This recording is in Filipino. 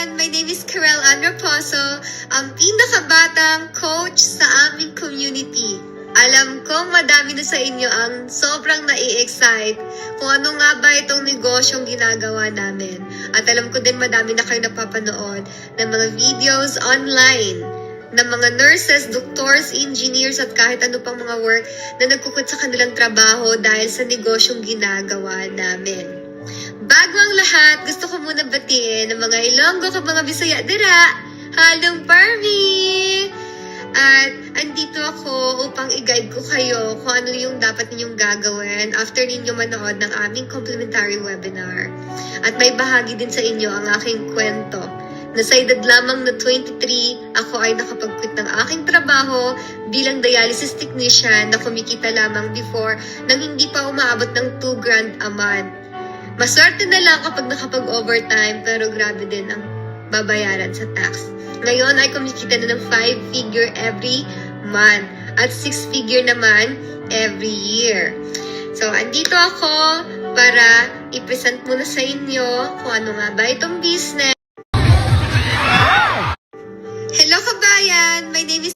kabayan! My name is Karel Ann Raposo, ang pinakabatang coach sa aming community. Alam ko madami na sa inyo ang sobrang nai-excite kung ano nga ba itong negosyong ginagawa namin. At alam ko din madami na kayo napapanood ng mga videos online ng mga nurses, doctors, engineers at kahit ano pang mga work na nagkukut sa kanilang trabaho dahil sa negosyong ginagawa namin. Bago ang lahat, gusto ko muna batiin ng mga Ilonggo at mga Bisaya dira. Halong Parmi! At andito ako upang i-guide ko kayo kung ano yung dapat ninyong gagawin after ninyo manood ng aming complimentary webinar. At may bahagi din sa inyo ang aking kwento na sa edad lamang na 23, ako ay nakapag-quit ng aking trabaho bilang dialysis technician na kumikita lamang before nang hindi pa umaabot ng 2 grand a month. Maswerte na lang kapag nakapag-overtime pero grabe din ang babayaran sa tax. Ngayon ay kumikita na ng 5-figure every month at 6-figure naman every year. So, andito ako para i-present muna sa inyo kung ano nga ba itong business. Hello kabayan! My name is